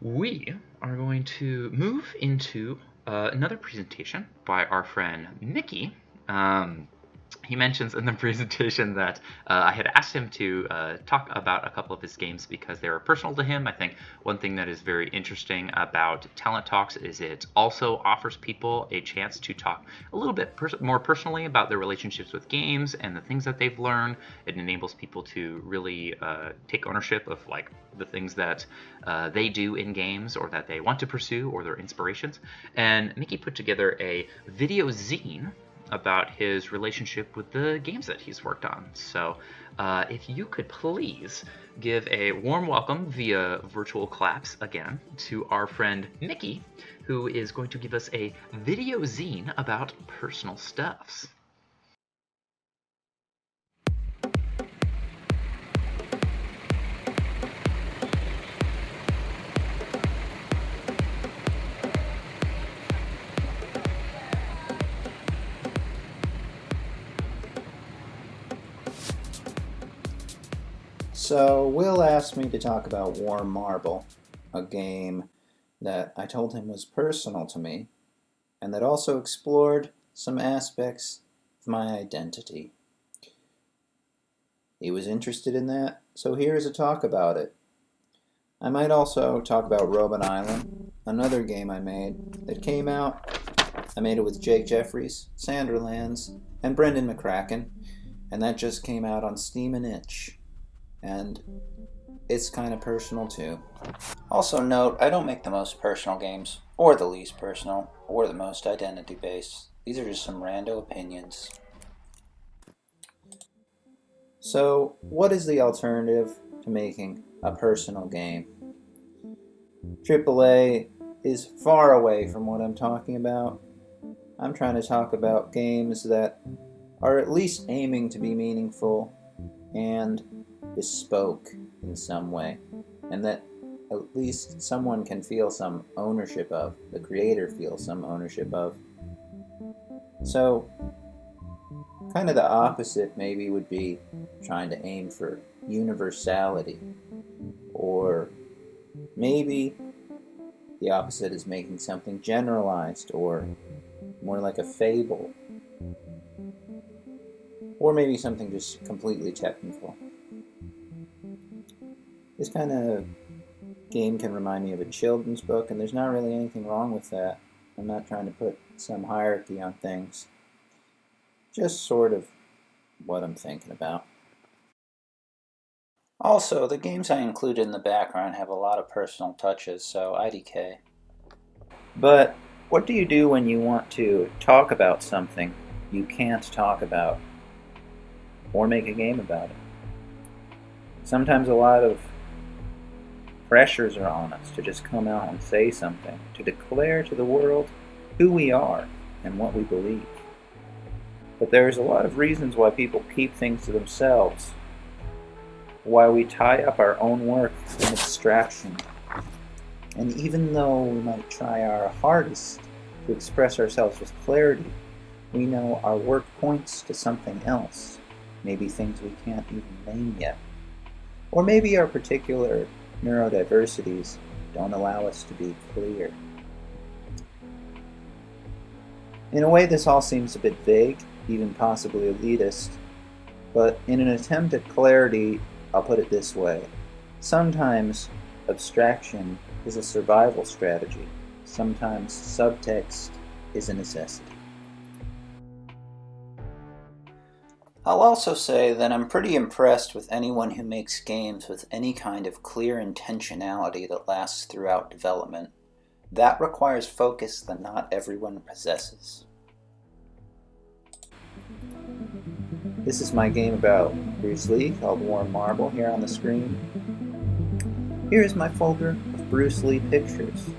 We are going to move into another presentation by our friend Mickey. He mentions in the presentation that I had asked him to talk about a couple of his games because they were personal to him. I think one thing that is very interesting about Talent Talks is it also offers people a chance to talk a little bit more personally about their relationships with games and the things that they've learned. It enables people to really take ownership of like the things that they do in games or that they want to pursue or their inspirations. And Mickey put together a video zine about his relationship with the games that he's worked on. So if you could please give a warm welcome via virtual claps again to our friend Mickey, who is going to give us a video zine about personal stuffs. So, Will asked me to talk about Warm Marble, a game that I told him was personal to me, and that also explored some aspects of my identity. He was interested in that, so here's a talk about it. I might also talk about Robin Island, another game I made that came out. I made it with Jake Jeffries, Sandra Lands, and Brendan McCracken, and that just came out on Steam and Itch. And it's kind of personal too. Also note, I don't make the most personal games, or the least personal, or the most identity-based. These are just some rando opinions. So, what is the alternative to making a personal game? AAA is far away from what I'm talking about. I'm trying to talk about games that are at least aiming to be meaningful and bespoke in some way, and that at least someone can feel some ownership of, the creator feels some ownership of. So, kind of the opposite maybe would be trying to aim for universality, or maybe the opposite is making something generalized or more like a fable, or maybe something just completely technical. This kind of game can remind me of a children's book, and there's not really anything wrong with that. I'm not trying to put some hierarchy on things. Just sort of what I'm thinking about. Also, the games I included in the background have a lot of personal touches, so IDK. But what do you do when you want to talk about something you can't talk about, or make a game about it? Sometimes a lot of pressures are on us to just come out and say something, to declare to the world who we are and what we believe. But there's a lot of reasons why people keep things to themselves, why we tie up our own work in abstraction. And even though we might try our hardest to express ourselves with clarity, we know our work points to something else, maybe things we can't even name yet. Or maybe our particular neurodiversities don't allow us to be clear. In a way, this all seems a bit vague, even possibly elitist, but in an attempt at clarity, I'll put it this way. Sometimes abstraction is a survival strategy. Sometimes subtext is a necessity. I'll also say that I'm pretty impressed with anyone who makes games with any kind of clear intentionality that lasts throughout development. That requires focus that not everyone possesses. This is my game about Bruce Lee called Warm Marble here on the screen. Here is my folder of Bruce Lee pictures.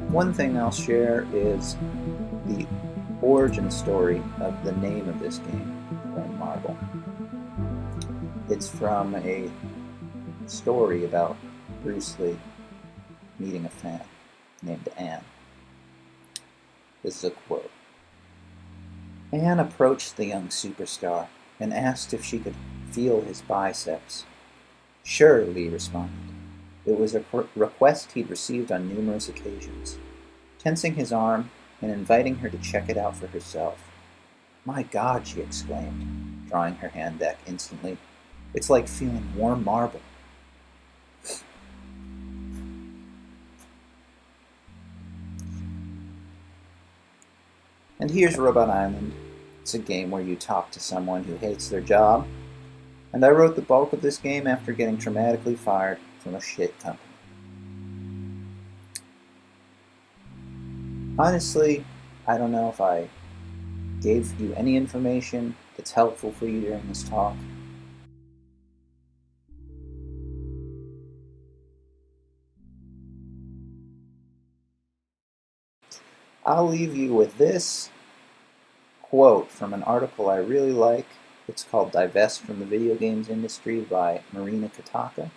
One thing I'll share is the origin story of the name of this game, Warm Marble. It's from a story about Bruce Lee meeting a fan named Anne. This is a quote. Anne approached the young superstar and asked if she could feel his biceps. Sure, Lee responded. It was a request he'd received on numerous occasions. Tensing his arm and inviting her to check it out for herself. My God, she exclaimed, drawing her hand back instantly. It's like feeling warm marble. And here's Robot Island. It's a game where you talk to someone who hates their job. And I wrote the bulk of this game after getting traumatically fired from a shit company. Honestly, I don't know if I gave you any information that's helpful for you during this talk. I'll leave you with this quote from an article I really like. It's called Divest from the Video Games Industry by Marina Kataka.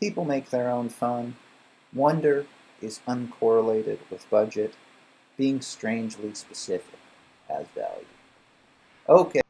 People make their own fun. Wonder is uncorrelated with budget. Being strangely specific has value. Okay.